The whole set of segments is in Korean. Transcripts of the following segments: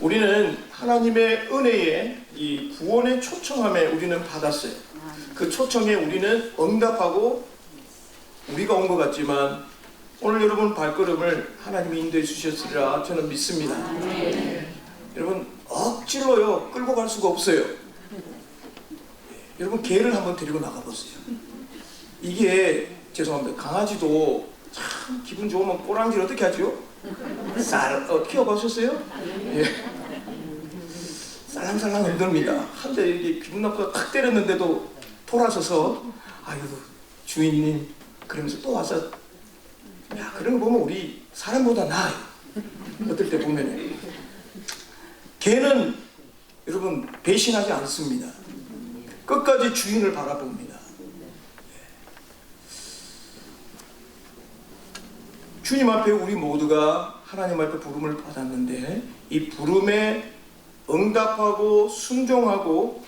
우리는 하나님의 은혜에 이 구원의 초청함에 우리는 받았어요. 그 초청에 우리는 응답하고 우리가 온 것 같지만 오늘 여러분 발걸음을 하나님이 인도해 주셨으리라 저는 믿습니다. 여러분 억지로요 끌고 갈 수가 없어요. 여러분 개를 한번 데리고 나가보세요. 이게 죄송합니다. 강아지도 참 기분 좋으면 꼬랑지를 어떻게 하죠? 키워보셨어요? 예. 살랑살랑 흔듭니다. 한대 이게 기분 나쁘게 탁 때렸는데도 돌아서서 아유 주인님 그러면서 또 와서 야 그런 거 보면 우리 사람보다 나아요. 어떨 때 보면 개는 여러분 배신하지 않습니다. 끝까지 주인을 바라봅니다. 주님 앞에 우리 모두가 하나님 앞에 부름을 받았는데 이 부름에 응답하고 순종하고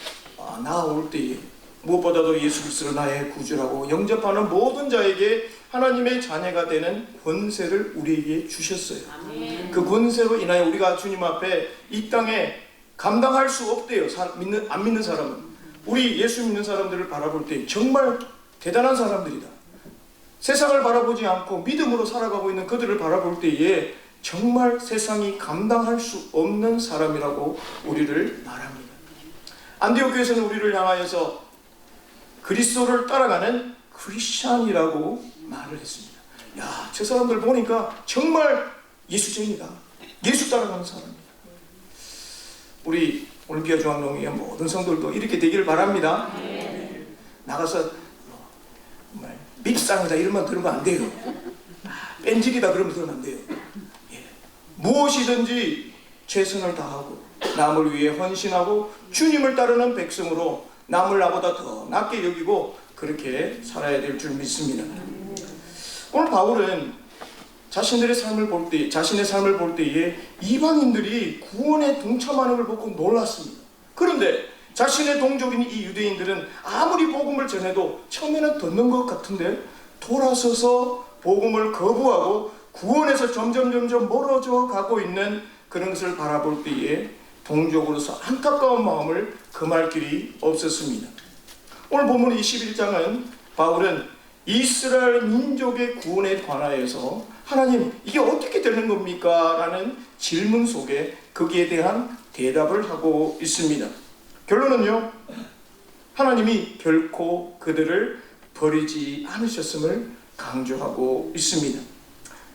나아올 때에 무엇보다도 예수 그리스도를 나의 구주라고 영접하는 모든 자에게 하나님의 자녀가 되는 권세를 우리에게 주셨어요. 그 권세로 인하여 우리가 주님 앞에 이 땅에 감당할 수 없대요. 안 믿는 사람은. 우리 예수 믿는 사람들을 바라볼 때 정말 대단한 사람들이다. 세상을 바라보지 않고 믿음으로 살아가고 있는 그들을 바라볼 때에 정말 세상이 감당할 수 없는 사람이라고 우리를 말합니다. 안디옥 교회에서는 우리를 향하여서 그리스도를 따라가는 크리스찬이라고 말을 했습니다. 야, 저 사람들 보니까 정말 예수쟁이다. 예수 따라가는 사람이다. 우리 올림피아 중앙동의 모든 성도들도 이렇게 되기를 바랍니다. 나가서 정말 밉상이다 이러면 들으면 안 돼요. 뺀질이다 그러면 들으면 안 돼요. 무엇이든지 최선을 다하고 남을 위해 헌신하고 주님을 따르는 백성으로 남을 나보다 더 낫게 여기고 그렇게 살아야 될 줄 믿습니다. 오늘 바울은 자신의 삶을 볼 때에 이방인들이 구원에 동참하는 걸 보고 놀랐습니다. 그런데 자신의 동족인 이 유대인들은 아무리 복음을 전해도 처음에는 듣는 것 같은데 돌아서서 복음을 거부하고 구원에서 점점 멀어져 가고 있는 그런 것을 바라볼 때에 동족으로서 안타까운 마음을 금할 길이 없었습니다. 오늘 본문 21장은 바울은 이스라엘 민족의 구원에 관하여서 하나님 이게 어떻게 되는 겁니까? 라는 질문 속에 거기에 대한 대답을 하고 있습니다. 결론은요, 하나님이 결코 그들을 버리지 않으셨음을 강조하고 있습니다.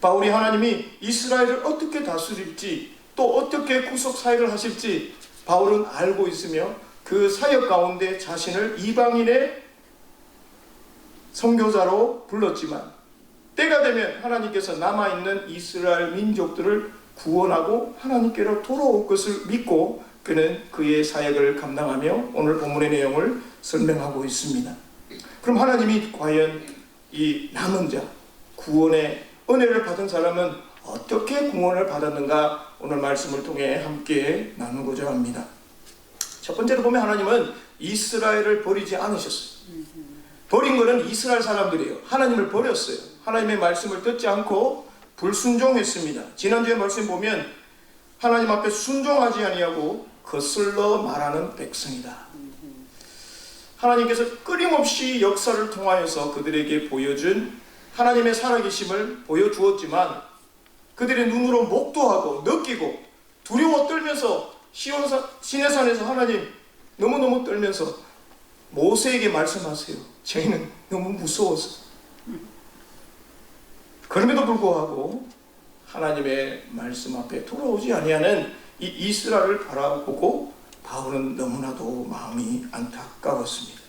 바울이 하나님이 이스라엘을 어떻게 다스릴지 또 어떻게 구속 사역을 하실지 바울은 알고 있으며 그 사역 가운데 자신을 이방인의 선교사로 불렀지만 때가 되면 하나님께서 남아있는 이스라엘 민족들을 구원하고 하나님께로 돌아올 것을 믿고 그는 그의 사역을 감당하며 오늘 본문의 내용을 설명하고 있습니다. 그럼 하나님이 과연 이 남은 자, 구원의 은혜를 받은 사람은 어떻게 구원을 받았는가 오늘 말씀을 통해 함께 나누고자 합니다. 첫 번째로 보면 하나님은 이스라엘을 버리지 않으셨어요. 버린 것은 이스라엘 사람들이에요. 하나님을 버렸어요. 하나님의 말씀을 듣지 않고 불순종했습니다. 지난주에 말씀 보면 하나님 앞에 순종하지 아니하고 거슬러 말하는 백성이다. 하나님께서 끊임없이 역사를 통하여서 그들에게 보여준 하나님의 살아계심을 보여주었지만 그들의 눈으로 목도하고 느끼고 두려워 떨면서 시내산에서 하나님 너무너무 떨면서 모세에게 말씀하세요. 저희는 너무 무서워서. 그럼에도 불구하고 하나님의 말씀 앞에 돌아오지 아니하는 이 이스라엘을 바라보고 바울은 너무나도 마음이 안타까웠습니다.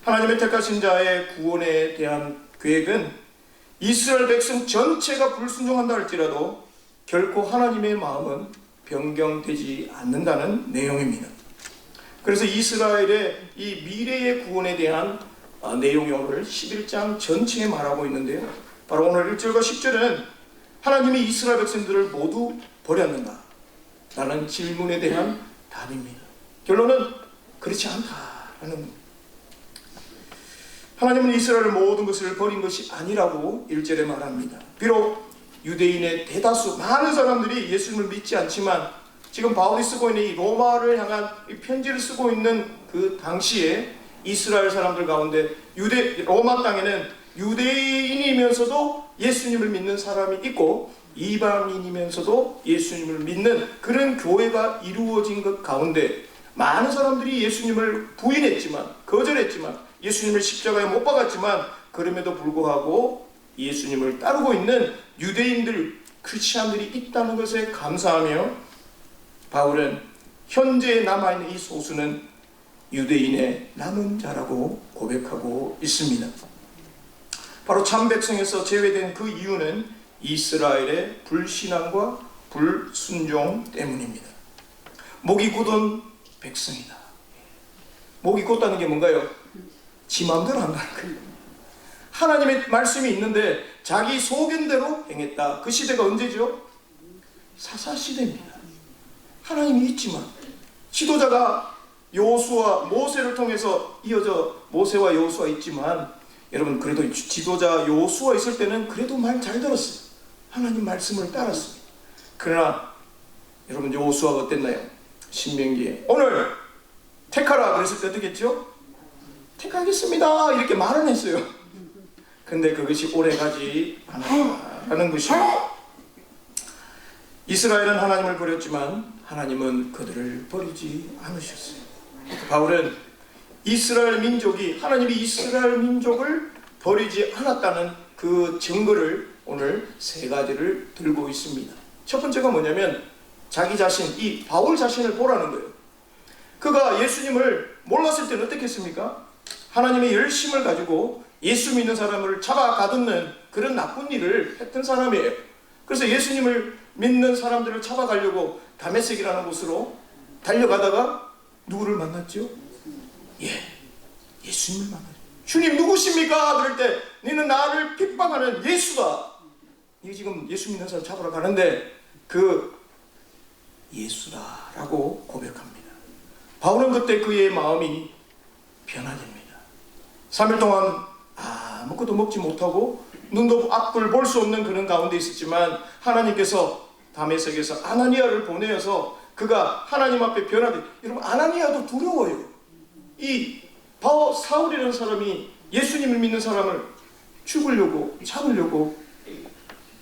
하나님의 택하신 자의 구원에 대한 계획은 이스라엘 백성 전체가 불순종한다 할지라도 결코 하나님의 마음은 변경되지 않는다는 내용입니다. 그래서 이스라엘의 이 미래의 구원에 대한 내용이 오늘 11장 전체에 말하고 있는데요. 바로 오늘 1절과 10절은 하나님이 이스라엘 백성들을 모두 버렸는가? 라는 질문에 대한 답입니다. 결론은 그렇지 않다라는 겁니다. 하나님은 이스라엘의 모든 것을 버린 것이 아니라고 1절에 말합니다. 비록 유대인의 대다수 많은 사람들이 예수님을 믿지 않지만 지금 바울이 쓰고 있는 이 로마를 향한 이 편지를 쓰고 있는 그 당시에 이스라엘 사람들 가운데 로마 땅에는 유대인이면서도 예수님을 믿는 사람이 있고 이방인이면서도 예수님을 믿는 그런 교회가 이루어진 것 가운데 많은 사람들이 예수님을 부인했지만, 거절했지만, 예수님을 십자가에 못 박았지만, 그럼에도 불구하고 예수님을 따르고 있는 유대인들, 크리스찬들이 있다는 것에 감사하며 바울은 현재 남아있는 이 소수는 유대인의 남은 자라고 고백하고 있습니다. 바로 참 백성에서 제외된 그 이유는 이스라엘의 불신앙과 불순종 때문입니다. 목이 굳은 백성이다. 목이 굳다는 게 뭔가요? 지 마음대로 한다는 거예요. 하나님의 말씀이 있는데 자기 소견대로 행했다. 그 시대가 언제죠? 사사시대입니다. 하나님이 있지만 지도자가 여호수아, 모세를 통해서 이어져 모세와 여호수아 있지만, 여러분 그래도 지도자 여호수아 있을 때는 그래도 말 잘 들었어요. 하나님 말씀을 따랐습니다. 그러나 여러분 여호수아가 어땠나요? 신명기에 오늘 택하라 그랬을 때 어떻게 했죠? 택하겠습니다 이렇게 말은 했어요. 근데 그것이 오래가지 않았다는 것입니다. 이스라엘은 하나님을 버렸지만 하나님은 그들을 버리지 않으셨어요. 바울은 이스라엘 민족이, 하나님이 이스라엘 민족을 버리지 않았다는 그 증거를 오늘 세 가지를 들고 있습니다. 첫 번째가 뭐냐면 자기 자신, 이 바울 자신을 보라는 거예요. 그가 예수님을 몰랐을 때는 어떻게 했습니까? 하나님의 열심을 가지고 예수 믿는 사람을 잡아 가두는 그런 나쁜 일을 했던 사람이에요. 그래서 예수님을 믿는 사람들을 잡아가려고 다메섹이라는 곳으로 달려가다가 누구를 만났죠? 예수님을 만나죠. 주님 누구십니까? 그럴 때 너는 나를 핍박하는 예수다. 이게 지금 예수 믿는 사람 잡으러 가는데 그 예수다라고 고백합니다. 바울은 그때 그의 마음이 변화됩니다. 3일 동안 아무것도 먹지 못하고 눈도 앞을 볼 수 없는 그런 가운데 있었지만 하나님께서 다메섹에서 아나니아를 보내어서 그가 하나님 앞에 변화돼. 여러분 아나니아도 두려워요. 이 사울이라는 사람이 예수님을 믿는 사람을 죽으려고 잡으려고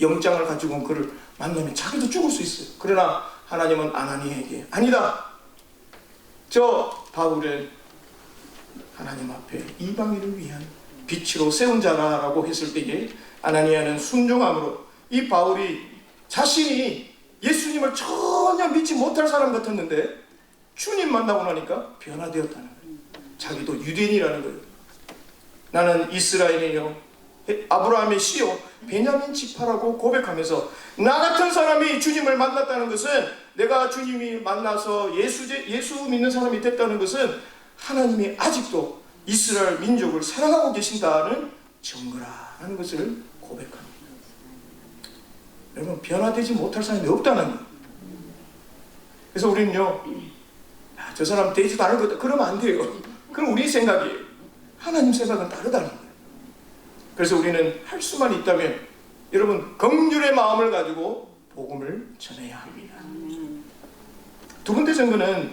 영장을 가지고 그를 만나면 자기도 죽을 수 있어요. 그러나 하나님은 아나니아에게 아니다. 저 바울은 하나님 앞에 이방인을 위한 빛으로 세운 자라라고 했을 때에 아나니아는 순종함으로 이 바울이 자신이 예수님을 전혀 믿지 못할 사람 같았는데 주님 만나고 나니까 변화되었다는 거예요. 자기도 유대인이라는 거예요. 나는 이스라엘이요 아브라함의 씨요 베냐민 지파라고 고백하면서 나 같은 사람이 주님을 만났다는 것은, 내가 주님이 만나서 예수 믿는 사람이 됐다는 것은 하나님이 아직도 이스라엘 민족을 사랑하고 계신다는 증거라는 것을 고백합니다. 여러분 변화되지 못할 사람이 없다는 거예요. 그래서 우리는요 저 사람 되지도 않을 거다 그러면 안 돼요. 그럼 우리 생각이에요. 하나님 생각은 다르다는 거예요. 그래서 우리는 할 수만 있다면 여러분 긍휼의 마음을 가지고 복음을 전해야 합니다. 두 번째 증거는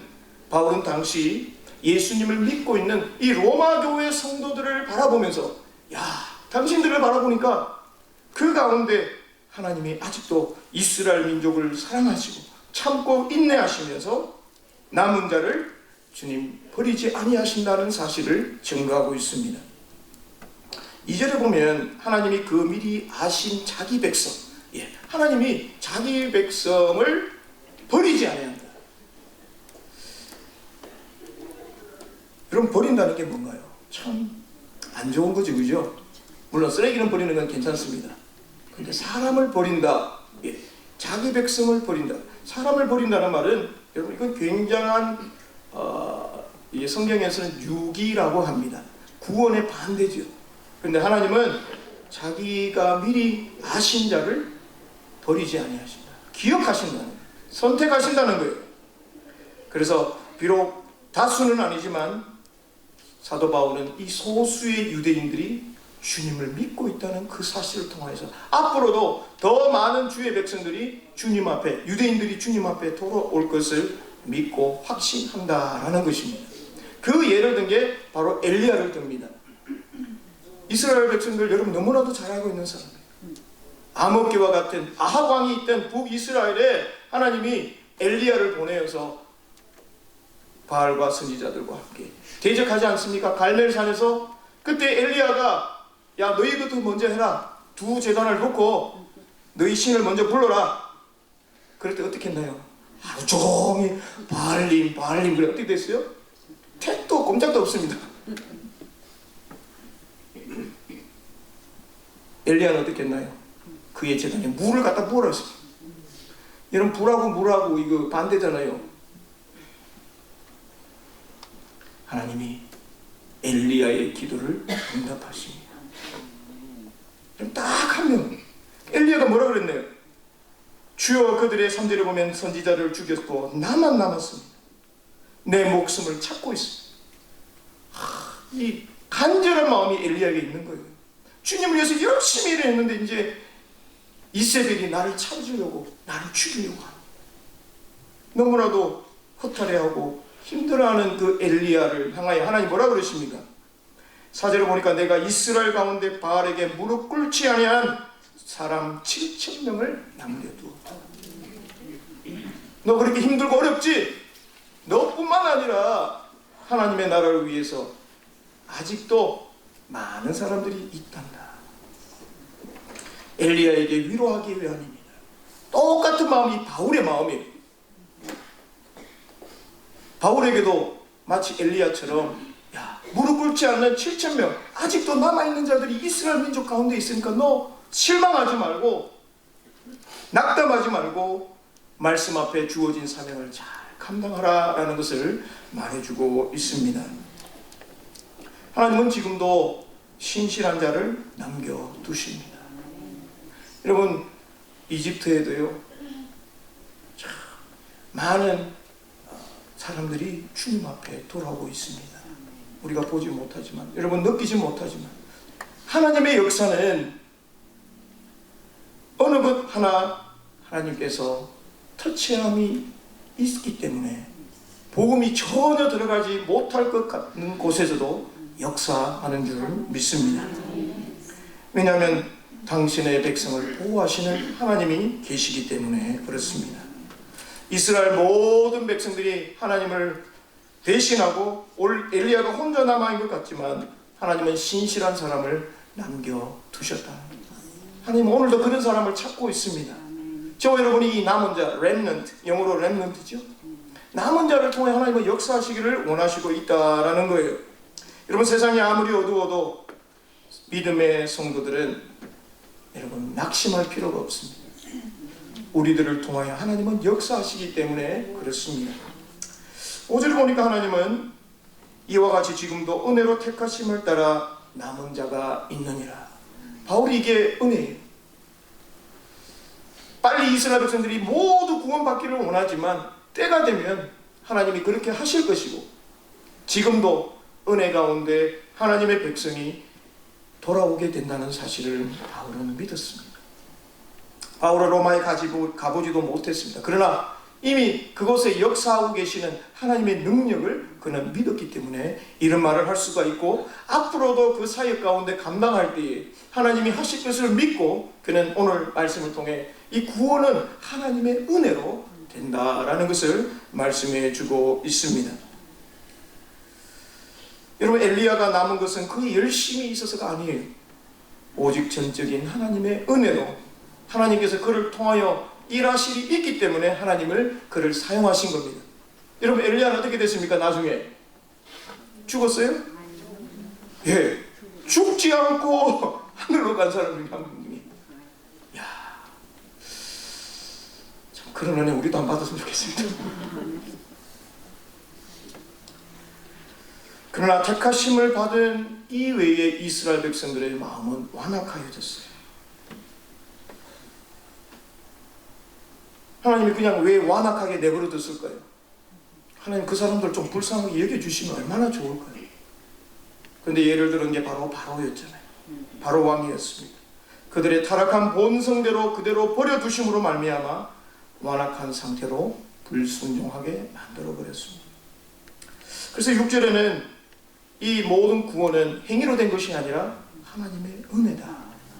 바울은 당시 예수님을 믿고 있는 이 로마 교회 성도들을 바라보면서 당신들을 바라보니까 그 가운데 하나님이 아직도 이스라엘 민족을 사랑하시고 참고 인내하시면서 남은 자를 주님 버리지 아니하신다는 사실을 증거하고 있습니다. 2절에 보면 하나님이 그 미리 아신 자기 백성, 하나님이 자기 백성을 버리지 아니한다. 여러분 버린다는 게 뭔가요? 참 안 좋은 거죠, 그죠? 물론 쓰레기는 버리는 건 괜찮습니다. 근데 사람을 버린다, 자기 백성을 버린다. 사람을 버린다는 말은 여러분 이건 굉장한 성경에서는 유기라고 합니다. 구원의 반대죠. 그런데 하나님은 자기가 미리 아신 자를 버리지 아니하신다. 기억하신다는 거예요. 선택하신다는 거예요. 그래서 비록 다수는 아니지만 사도 바울은 이 소수의 유대인들이 주님을 믿고 있다는 그 사실을 통해서 앞으로도 더 많은 주의 백성들이 주님 앞에, 유대인들이 주님 앞에 돌아올 것을 믿고 확신한다라는 것입니다. 그 예를 든 게 바로 엘리야를 듭니다. 이스라엘 백성들 여러분 너무나도 잘 알고 있는 사람이에요. 암흑기와 같은 아합 왕이 있던 북이스라엘에 하나님이 엘리야를 보내어서 바알과 선지자들과 함께 대적하지 않습니까? 갈멜산에서 그때 엘리야가 야 너희부터 먼저 해라. 두 제단을 놓고 너희 신을 먼저 불러라. 그럴 때 어떻게 했나요? 하루 종일 바알림 그래 어떻게 됐어요? 택도 꼼짝도 없습니다. 엘리야는 어떻게 했나요? 그의 제단에 물을 갖다 부어놨어요. 여러분 불하고 물하고 이거 반대잖아요. 하나님이 엘리야의 기도를 응답하십니다. 딱 한 명. 엘리야가 뭐라 그랬나요? 주여 그들의 3절에 보면 선지자를 죽였고 나만 남았습니다. 내 목숨을 찾고 있습니다. 이 간절한 마음이 엘리야에게 있는 거예요. 주님을 위해서 열심히 일을 했는데 이제 이세벨이 나를 찾으려고 나를 죽이려고 합니다. 너무나도 허탈해하고 힘들어하는 그 엘리야를 향하여 하나님 뭐라 그러십니까? 4절을 보니까 내가 이스라엘 가운데 바알에게 무릎 꿇지 아니한 사람 7,000명을 남겨두었다. 너 그렇게 힘들고 어렵지? 너뿐만 아니라 하나님의 나라를 위해서 아직도 많은 사람들이 있단다. 엘리야에게 위로하기 위함입니다. 똑같은 마음이 바울의 마음이에요. 바울에게도 마치 엘리야처럼 야 무릎 꿇지 않는 7,000명 아직도 남아있는 자들이 이스라엘 민족 가운데 있으니까 너 실망하지 말고 낙담하지 말고 말씀 앞에 주어진 사명을 잘 감당하라 라는 것을 말해주고 있습니다. 하나님은 지금도 신실한 자를 남겨두십니다. 여러분 이집트에도요 참 많은 사람들이 주님 앞에 돌아오고 있습니다. 우리가 보지 못하지만 여러분 느끼지 못하지만 하나님의 역사는 어느 것 하나 하나님께서 터치함이 있기 때문에 복음이 전혀 들어가지 못할 것 같은 곳에서도 역사하는 줄 믿습니다. 왜냐하면 당신의 백성을 보호하시는 하나님이 계시기 때문에 그렇습니다. 이스라엘 모든 백성들이 하나님을 대신하고 올 엘리야가 혼자 남아있는 것 같지만 하나님은 신실한 사람을 남겨두셨다. 하나님은 오늘도 그런 사람을 찾고 있습니다. 저와 여러분이 이 남은 자, 렘넌트, 영어로 렘넌트죠. 남은 자를 통해 하나님은 역사하시기를 원하시고 있다라는 거예요. 여러분 세상이 아무리 어두워도 믿음의 성도들은 여러분 낙심할 필요가 없습니다. 우리들을 통하여 하나님은 역사하시기 때문에 그렇습니다. 5절을 보니까 하나님은 이와 같이 지금도 은혜로 택하심을 따라 남은 자가 있느니라. 바울이 이게 은혜예요. 빨리 이스라엘 백성들이 모두 구원받기를 원하지만 때가 되면 하나님이 그렇게 하실 것이고 지금도 은혜 가운데 하나님의 백성이 돌아오게 된다는 사실을 바울은 믿었습니다. 바울은 로마에 가보지도 못했습니다. 그러나 이미 그곳에 역사하고 계시는 하나님의 능력을 그는 믿었기 때문에 이런 말을 할 수가 있고 앞으로도 그 사역 가운데 감당할 때에 하나님이 하실 것을 믿고 그는 오늘 말씀을 통해 이 구원은 하나님의 은혜로 된다라는 것을 말씀해 주고 있습니다. 여러분 엘리야가 남은 것은 그의 열심이 있어서가 아니에요. 오직 전적인 하나님의 은혜로 하나님께서 그를 통하여 일하실이 있기 때문에 하나님을 그를 사용하신 겁니다. 여러분 엘리야는 어떻게 됐습니까? 나중에 죽었어요? 예, 죽지 않고 하늘로 간 사람이 한 분이. 야, 참 그런 은혜 우리도 안 받았으면 좋겠습니다. 그러나 택하심을 받은 이외의 이스라엘 백성들의 마음은 완악하여졌어요. 하나님이 그냥 왜 완악하게 내버려 뒀을까요? 하나님 그 사람들 좀 불쌍하게 여겨주시면 얼마나 좋을까요? 그런데 예를 들은 게 바로 바로였잖아요. 바로 왕이었습니다. 그들의 타락한 본성대로 그대로 버려두심으로 말미암아 완악한 상태로 불순종하게 만들어버렸습니다. 그래서 6절에는 이 모든 구원은 행위로 된 것이 아니라 하나님의 은혜다.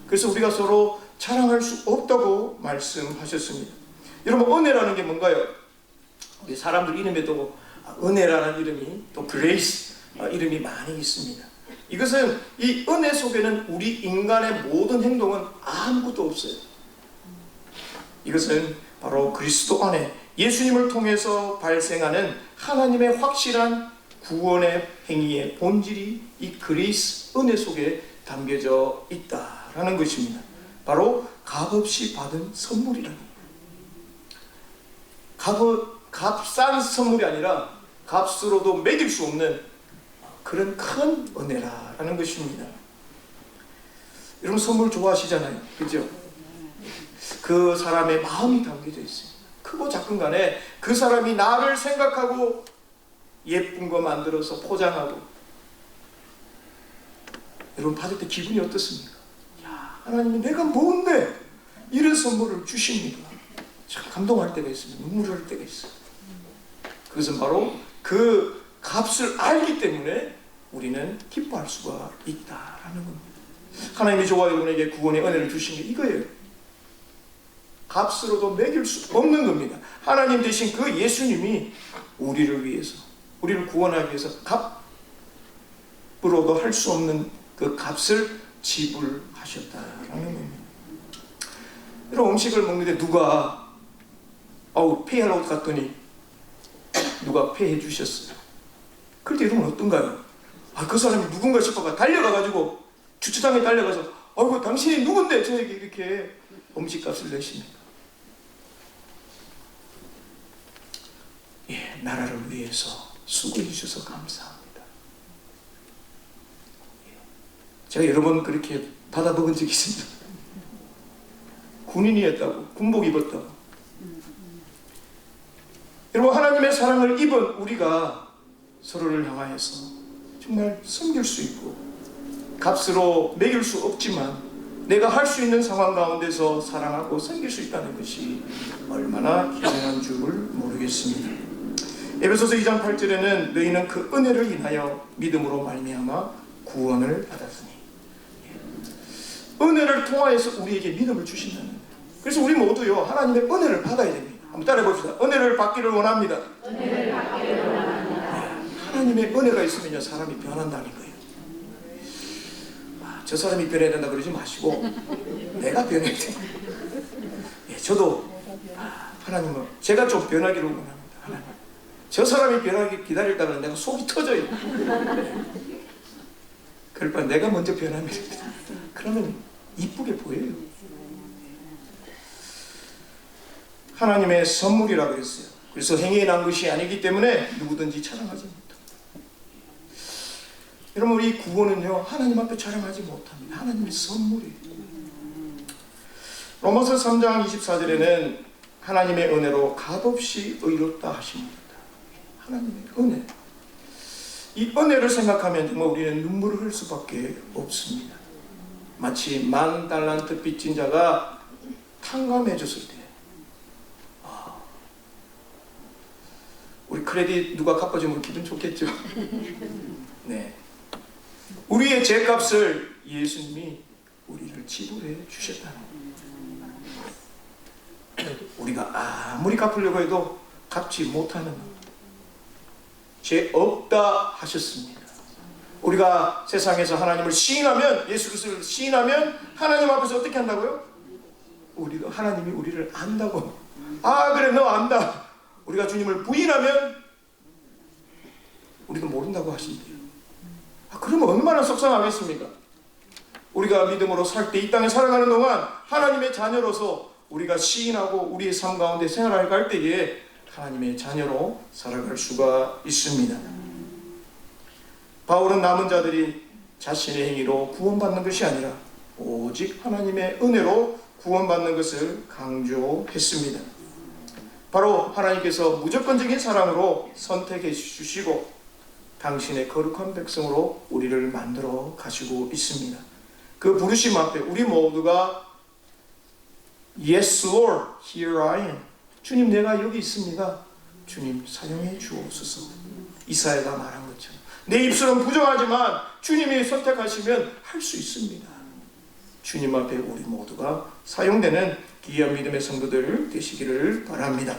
그래서 우리가 서로 자랑할 수 없다고 말씀하셨습니다. 여러분, 은혜라는 게 뭔가요? 우리 사람들 이름에도 은혜라는 이름이, 또 그레이스 이름이 많이 있습니다. 이것은 이 은혜 속에는 우리 인간의 모든 행동은 아무것도 없어요. 이것은 바로 그리스도 안에 예수님을 통해서 발생하는 하나님의 확실한 구원의 행위의 본질이 이 그레이스 은혜 속에 담겨져 있다라는 것입니다. 바로 값없이 받은 선물이라는 거예요. 값싼 선물이 아니라 값으로도 매길 수 없는 그런 큰 은혜라는 것입니다. 여러분, 선물 좋아하시잖아요, 그죠? 그 사람의 마음이 담겨져 있습니다. 크고 작은 간에 그 사람이 나를 생각하고 예쁜 거 만들어서 포장하고, 여러분 받을 때 기분이 어떻습니까? 야, 하나님이 내가 뭔데 이런 선물을 주십니까? 참 감동할 때가 있습니다. 눈물 흘릴 때가 있어요. 그것은 바로 그 값을 알기 때문에 우리는 기뻐할 수가 있다라는 겁니다. 하나님이 저와 여러분에게 구원의 은혜를 주신 게 이거예요. 값으로도 매길 수 없는 겁니다. 하나님 대신 그 예수님이 우리를 위해서, 우리를 구원하기 위해서 값으로도 할 수 없는 그 값을 지불하셨다라는 겁니다. 이런 음식을 먹는데 누가 페이하려고 갔더니 누가 페이해 주셨어요. 그럴 때 여러분 어떤가요? 그 사람이 누군가 싶어가 달려가가지고 주차장에 달려가서 당신이 누군데 저에게 이렇게 음식값을 내십니까? 예, 나라를 위해서 수고해 주셔서 감사합니다. 예, 제가 여러 번 그렇게 받아 먹은 적이 있습니다. 군인이었다고, 군복 입었다고. 여러분, 하나님의 사랑을 입은 우리가 서로를 향하여서 정말 섬길 수 있고 값으로 매길 수 없지만 내가 할 수 있는 상황 가운데서 사랑하고 섬길 수 있다는 것이 얼마나 귀중한 줄을 모르겠습니다. 에베소서 2장 8절에는 너희는 그 은혜를 인하여 믿음으로 말미암아 구원을 받았으니, 은혜를 통하여서 우리에게 믿음을 주신다는 거예요. 그래서 우리 모두요, 하나님의 은혜를 받아야 됩니다. 한번 따라해 봅시다. 은혜를 받기를 원합니다. 은혜를 받기를 원합니다. 하나님의 은혜가 있으면요, 사람이 변한다는 거예요. 저 사람이 변해야 된다 그러지 마시고 내가 변해야 돼. 예, 저도 하나님은 제가 좀 변하기를 원합니다. 하나님, 저 사람이 변하기 기다리다가 내가 속이 터져요. 그러니까 내가 먼저 변하면 됩니다. 그러면 이쁘게 보여요. 하나님의 선물이라 그랬어요. 그래서 행위에 난 것이 아니기 때문에 누구든지 자랑하지 못합니다. 여러분, 이 구원은요, 하나님 앞에 자랑하지 못합니다. 하나님의 선물이에요. 로마서 3장 24절에는 하나님의 은혜로 값없이 의롭다 하십니다. 하나님의 은혜. 이 은혜를 생각하면 정말 우리는 눈물을 흘릴 수밖에 없습니다. 마치 10,000달란트 빚진 자가 탕감해줬을 때, 우리 크레딧 누가 갚아주면 기분 좋겠죠. 네, 우리의 죄값을 예수님이 우리를 지불해 주셨다는 거예요. 우리가 아무리 갚으려고 해도 갚지 못하는, 죄 없다 하셨습니다. 우리가 세상에서 하나님을 시인하면, 예수 그리스도를 시인하면 하나님 앞에서 어떻게 한다고요? 우리도 하나님이 우리를 안다고. 그래, 너 안다. 우리가 주님을 부인하면 우리도 모른다고 하신대요. 그러면 얼마나 속상하겠습니까? 우리가 믿음으로 살 때, 이 땅에 살아가는 동안 하나님의 자녀로서 우리가 시인하고 우리의 삶 가운데 생활할 갈 때에 하나님의 자녀로 살아갈 수가 있습니다. 바울은 남은 자들이 자신의 행위로 구원받는 것이 아니라 오직 하나님의 은혜로 구원받는 것을 강조했습니다. 바로 하나님께서 무조건적인 사랑으로 선택해 주시고 당신의 거룩한 백성으로 우리를 만들어 가시고 있습니다. 그 부르심 앞에 우리 모두가 Yes Lord, here I am. 주님 내가 여기 있습니다. 주님 사용해 주옵소서. 이사야가 말한 것처럼 내 입술은 부정하지만 주님이 선택하시면 할 수 있습니다. 주님 앞에 우리 모두가 사용되는 귀한 믿음의 성도들 되시기를 바랍니다.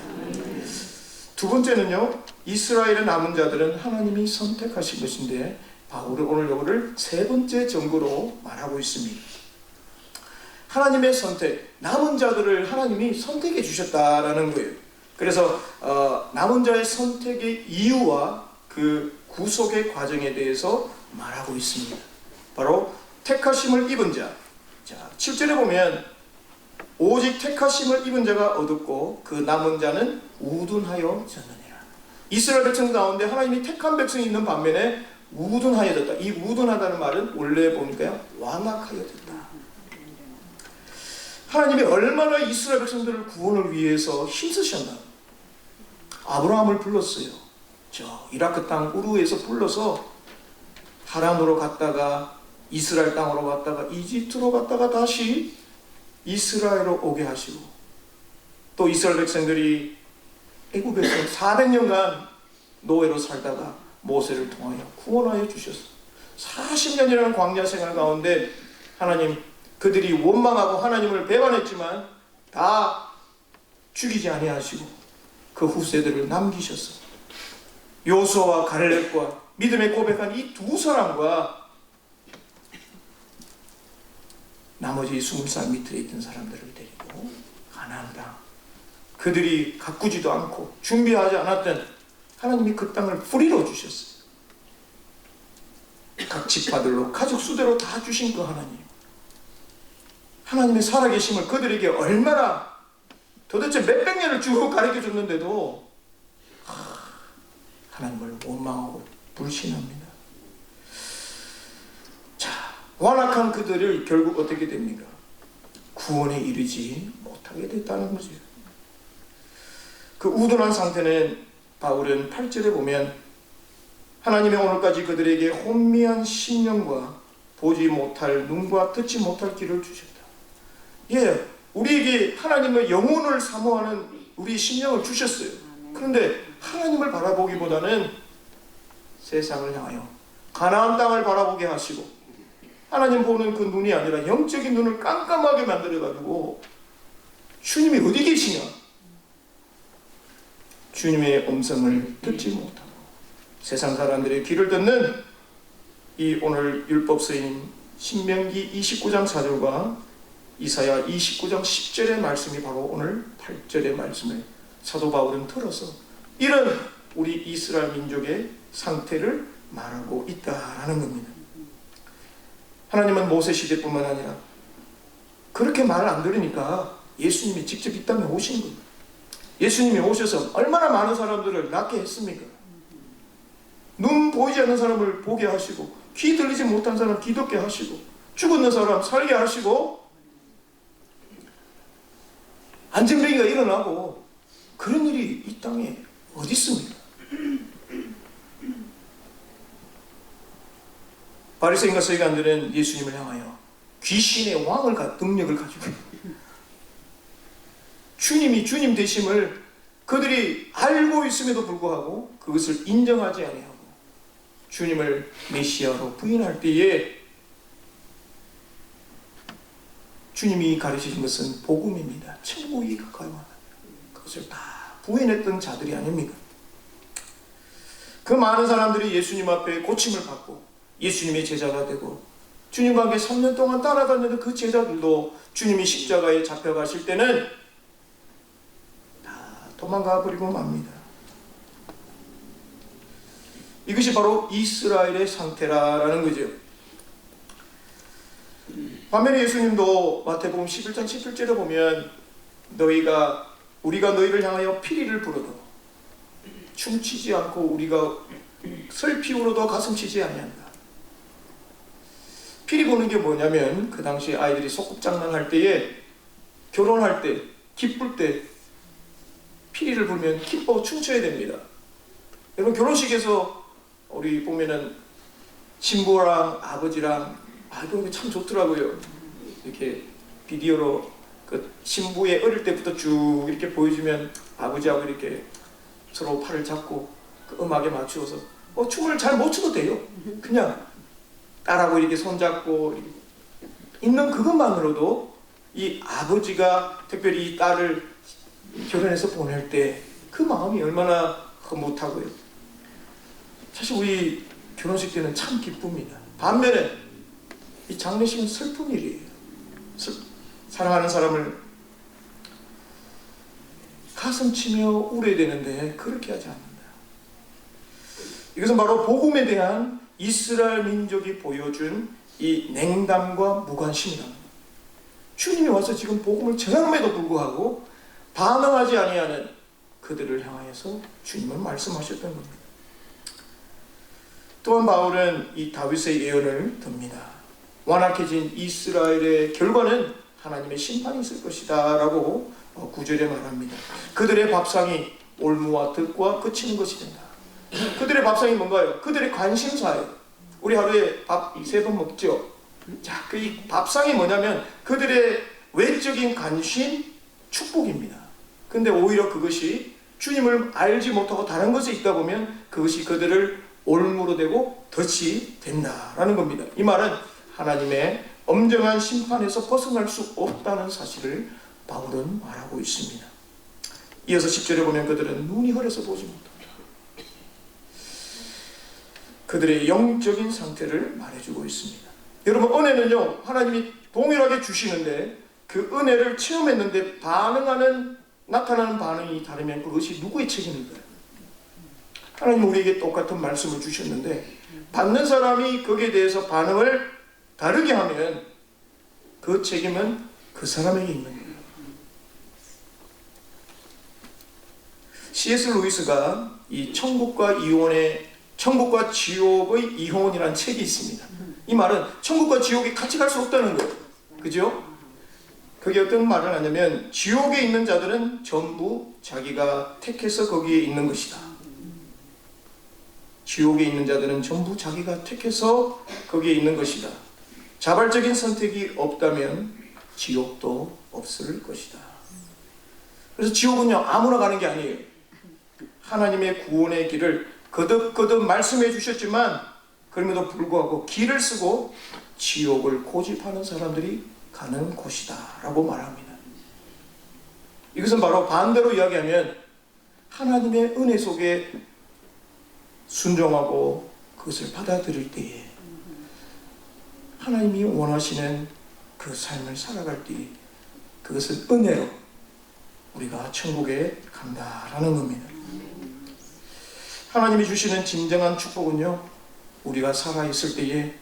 두 번째는요, 이스라엘의 남은 자들은 하나님이 선택하신 것인데 바울은 오늘 이거를 세 번째 증거로 말하고 있습니다. 하나님의 선택, 남은 자들을 하나님이 선택해 주셨다라는 거예요. 그래서 남은 자의 선택의 이유와 그 구속의 과정에 대해서 말하고 있습니다. 바로 택하심을 입은 자. 자, 7절에 보면 오직 택하심을 입은 자가 얻었고 그 남은 자는 우둔하여 졌느니라. 이스라엘 백성 가운데 하나님이 택한 백성이 있는 반면에 우둔하여졌다. 이 우둔하다는 말은 원래 보니까요, 완악하여졌다. 하나님이 얼마나 이스라엘 백성들을 구원을 위해서 힘쓰셨나. 아브라함을 불렀어요. 저 이라크 땅 우르에서 불러서 하란으로 갔다가 이스라엘 땅으로 갔다가 이집트로 갔다가 다시 이스라엘로 오게 하시고, 또 이스라엘 백성들이 애굽에서 400년간 노예로 살다가 모세를 통하여 구원하여 주셨어요. 40년이라는 광야 생활 가운데 하나님, 그들이 원망하고 하나님을 배반했지만 다 죽이지 아니하시고 그 후세들을 남기셨어요. 요수아와 갈렙과 믿음의 고백한 이 두 사람과 나머지 20살 밑에 있던 사람들을 데리고 가나안 땅, 그들이 가꾸지도 않고 준비하지 않았던 하나님이 그 땅을 뿌리러 주셨어요. 각 지파들로 가족 수대로 다 주신 그 하나님, 하나님의 살아계심을 그들에게 얼마나 도대체 몇백 년을 쭉 가르쳐 줬는데도 하나님을 원망하고 불신합니다. 자, 완악한 그들을 결국 어떻게 됩니까? 구원에 이르지 못하게 됐다는 거죠. 그 우둔한 상태는 바울은 8절에 보면 하나님이 오늘까지 그들에게 혼미한 심령과 보지 못할 눈과 듣지 못할 귀를 주셨다. 예, 우리에게 하나님의 영혼을 사모하는 우리 심령을 주셨어요. 그런데 하나님을 바라보기보다는 세상을 향하여 가나안 땅을 바라보게 하시고, 하나님 보는 그 눈이 아니라 영적인 눈을 깜깜하게 만들어가지고 주님이 어디 계시냐, 주님의 음성을 듣지 못하고 세상 사람들의 귀를 듣는 이 오늘 율법서인 신명기 29장 4절과 이사야 29장 10절의 말씀이 바로 오늘 8절의 말씀을 사도 바울은 들어서 이런 우리 이스라엘 민족의 상태를 말하고 있다라는 겁니다. 하나님은 모세 시대뿐만 아니라 그렇게 말을 안 들으니까 예수님이 직접 이 땅에 오신 겁니다. 예수님이 오셔서 얼마나 많은 사람들을 낫게 했습니까? 눈 보이지 않는 사람을 보게 하시고, 귀 들리지 못한 사람 귀 듣게 하시고, 죽었는 사람 살게 하시고, 안전뱅이가 일어나고, 그런 일이 이 땅에 어디 있습니까? 바리새인과 서기관들은 예수님을 향하여 귀신의 왕을 능력을 가지고 주님이 주님 되심을 그들이 알고 있음에도 불구하고 그것을 인정하지 아니하고 주님을 메시아로 부인할 때에 주님이 가르치신 것은 복음입니다. 천국이 가까이 왔다. 그것을 다 부인했던 자들이 아닙니까? 그 많은 사람들이 예수님 앞에 고침을 받고 예수님의 제자가 되고 주님과 함께 3년 동안 따라다니던 그 제자들도 주님이 십자가에 잡혀가실 때는 다 도망가 버리고 맙니다. 이것이 바로 이스라엘의 상태라는 거죠. 반면에 예수님도 마태복음 11장 17절에 보면 우리가 너희를 향하여 피리를 불어도 춤추지 않고 우리가 슬피 울어도 가슴 치지 아니한다. 피리 부는 게 뭐냐면 그 당시 아이들이 소꿉장난할 때에 결혼할 때 기쁠 때 피리를 불면 기뻐 춤춰야 됩니다. 여러분 결혼식에서 우리 보면은 신부랑 아버지랑 그런 게 참 좋더라고요. 이렇게 비디오로 그 신부의 어릴 때부터 쭉 이렇게 보여주면 아버지하고 이렇게 서로 팔을 잡고 그 음악에 맞추어서 춤을 잘 못 춰도 돼요. 그냥 딸하고 이렇게 손잡고 이렇게 있는 그것만으로도 이 아버지가 특별히 이 딸을 결혼해서 보낼 때 그 마음이 얼마나 흐뭇하고요. 사실 우리 결혼식 때는 참 기쁩니다. 반면에 이 장례식은 슬픈 일이에요. 사랑하는 사람을 가슴 치며 울어야 되는데 그렇게 하지 않는다. 이것은 바로 복음에 대한 이스라엘 민족이 보여준 이 냉담과 무관심이랍니다. 주님이 와서 지금 복음을 전함에도 불구하고 반응하지 아니하는 그들을 향하여서 주님은 말씀하셨던 겁니다. 또한 바울은 이 다윗의 예언을 듭니다. 완악해진 이스라엘의 결과는 하나님의 심판이 있을 것이다 라고 9절에 말합니다. 그들의 밥상이 올무와 득과 그치는 것이 된다. 그들의 밥상이 뭔가요? 그들의 관심사예요. 우리 하루에 밥 3번 먹죠. 자, 그 이 밥상이 뭐냐면 그들의 외적인 관심, 축복입니다. 근데 오히려 그것이 주님을 알지 못하고 다른 것에 있다 보면 그것이 그들을 올무로 되고 덫이 된다라는 겁니다. 이 말은 하나님의 엄정한 심판에서 벗어날 수 없다는 사실을 바울은 말하고 있습니다. 이어서 10절에 보면 그들은 눈이 흐려서 보지 못한다. 그들의 영적인 상태를 말해주고 있습니다. 여러분, 은혜는요, 하나님이 동일하게 주시는데 그 은혜를 체험했는데 나타나는 반응이 다르면 그것이 누구의 책임인가요? 하나님은 우리에게 똑같은 말씀을 주셨는데 받는 사람이 거기에 대해서 반응을 다르게 하면 그 책임은 그 사람에게 있는 거예요. C.S. 루이스가 이 천국과 지옥의 이혼이라는 책이 있습니다. 이 말은 천국과 지옥이 같이 갈 수 없다는 거예요. 그죠? 그게 어떤 말을 하냐면 지옥에 있는 자들은 전부 자기가 택해서 거기에 있는 것이다. 지옥에 있는 자들은 전부 자기가 택해서 거기에 있는 것이다. 자발적인 선택이 없다면 지옥도 없을 것이다. 그래서 지옥은요, 아무나 가는 게 아니에요. 하나님의 구원의 길을 거듭거듭 말씀해 주셨지만 그럼에도 불구하고 길을 쓰고 지옥을 고집하는 사람들이 가는 곳이다 라고 말합니다. 이것은 바로 반대로 이야기하면 하나님의 은혜 속에 순종하고 그것을 받아들일 때에 하나님이 원하시는 그 삶을 살아갈 때 그것은 은혜로 우리가 천국에 간다라는 겁니다. 하나님이 주시는 진정한 축복은요, 우리가 살아있을 때에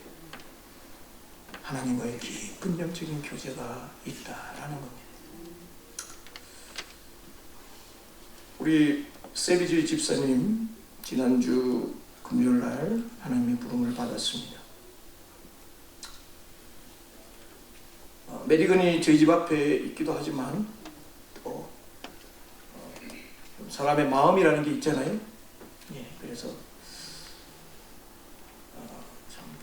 하나님과의 깊은 영적인 교제가 있다라는 겁니다. 우리 세비지 집사님 지난주 금요일날 하나님의 부름을 받았습니다. 메디건이 저희 집 앞에 있기도 하지만 또 사람의 마음이라는 게 있잖아요. 그래서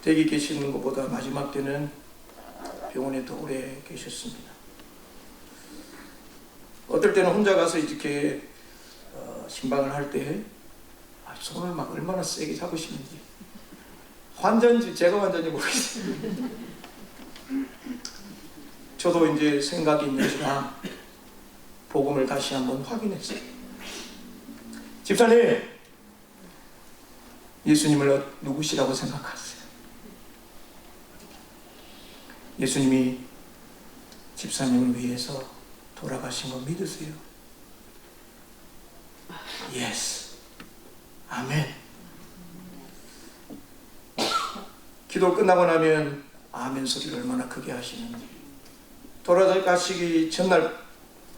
댁에 계시는 것보다 마지막 때는 병원에 더 오래 계셨습니다. 어떨 때는 혼자 가서 이렇게 신방을 할 때 손을 막 얼마나 세게 잡으시는지, 환자인지 제가 환자인지 모르겠어요. 저도 이제 생각이 있는지라 복음을 다시 한번 확인했어요. 집사님, 예수님을 누구시라고 생각하세요? 예수님이 집사님을 위해서 돌아가신 거 믿으세요? Yes. 아멘. 기도 끝나고 나면 아멘 소리를 얼마나 크게 하시는지. 돌아가시기 전날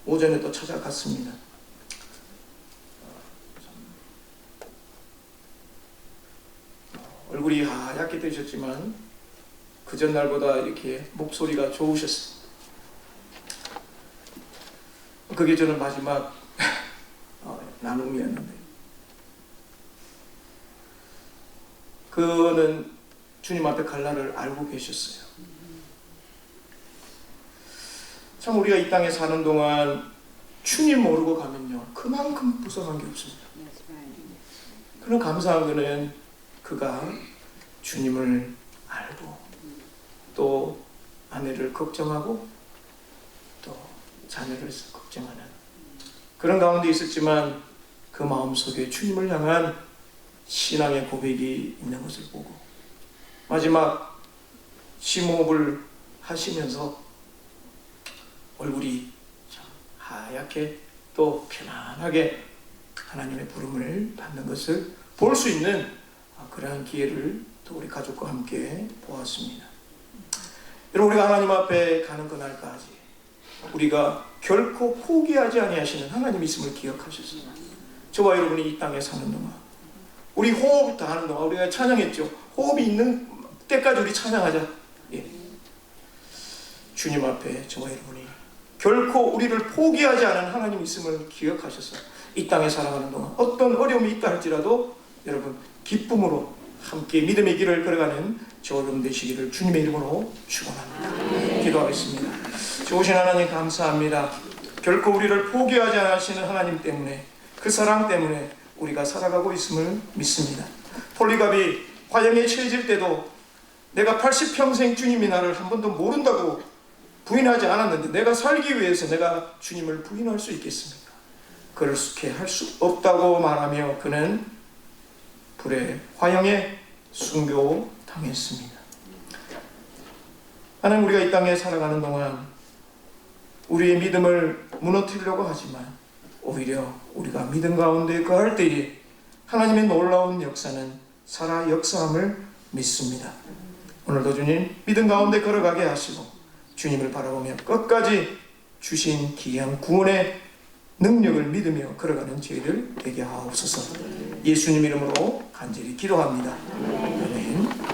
오전에 또 찾아갔습니다. 얼굴이 하얗게 되셨지만 그 전날보다 이렇게 목소리가 좋으셨어요. 그게 저는 마지막 나눔이었는데, 그는 주님 앞에 갈 날을 알고 계셨어요. 참 우리가 이 땅에 사는 동안 주님 모르고 가면요 그만큼 불쌍한 게 없습니다. 그런 감사한 거는 그가 주님을 알고 또 아내를 걱정하고 또 자녀를 걱정하는 그런 가운데 있었지만 그 마음속에 주님을 향한 신앙의 고백이 있는 것을 보고 마지막 심호흡을 하시면서 얼굴이 참 하얗게 또 편안하게 하나님의 부름을 받는 것을 볼 수 있는 그러한 기회를 또 우리 가족과 함께 보았습니다. 여러분 우리가 하나님 앞에 가는 그날까지 우리가 결코 포기하지 아니하시는 하나님이 있음을 기억하셨어요. 저와 여러분이 이 땅에 사는 동안 우리 호흡 다 하는 동안 우리가 찬양했죠. 호흡이 있는 때까지 우리 찬양하자. 예. 주님 앞에 저와 여러분이 결코 우리를 포기하지 않은 하나님 있음을 기억하셔서 이 땅에 살아가는 동안 어떤 어려움이 있다 할지라도 여러분 기쁨으로 함께 믿음의 길을 걸어가는 저와 여러분 되시기를 주님의 이름으로 축원합니다. 기도하겠습니다. 좋으신 하나님 감사합니다. 결코 우리를 포기하지 않으시는 하나님 때문에 그 사랑 때문에 우리가 살아가고 있음을 믿습니다. 폴리갑이 화형에 처해질 때도 내가 80평생 주님이 나를 한 번도 모른다고 부인하지 않았는데 내가 살기 위해서 내가 주님을 부인할 수 있겠습니까? 그렇게 할 수 없다고 말하며 그는 불의 화형에 순교당했습니다. 하나님 우리가 이 땅에 살아가는 동안 우리의 믿음을 무너뜨리려고 하지만 오히려 우리가 믿음 가운데 거할 때에 하나님의 놀라운 역사는 살아 역사함을 믿습니다. 오늘도 주님 믿음 가운데 걸어가게 하시고 주님을 바라보며 끝까지 주신 귀한 구원의 능력을 믿으며 걸어가는 저희들 되게 하옵소서. 예수님 이름으로 간절히 기도합니다. 아멘.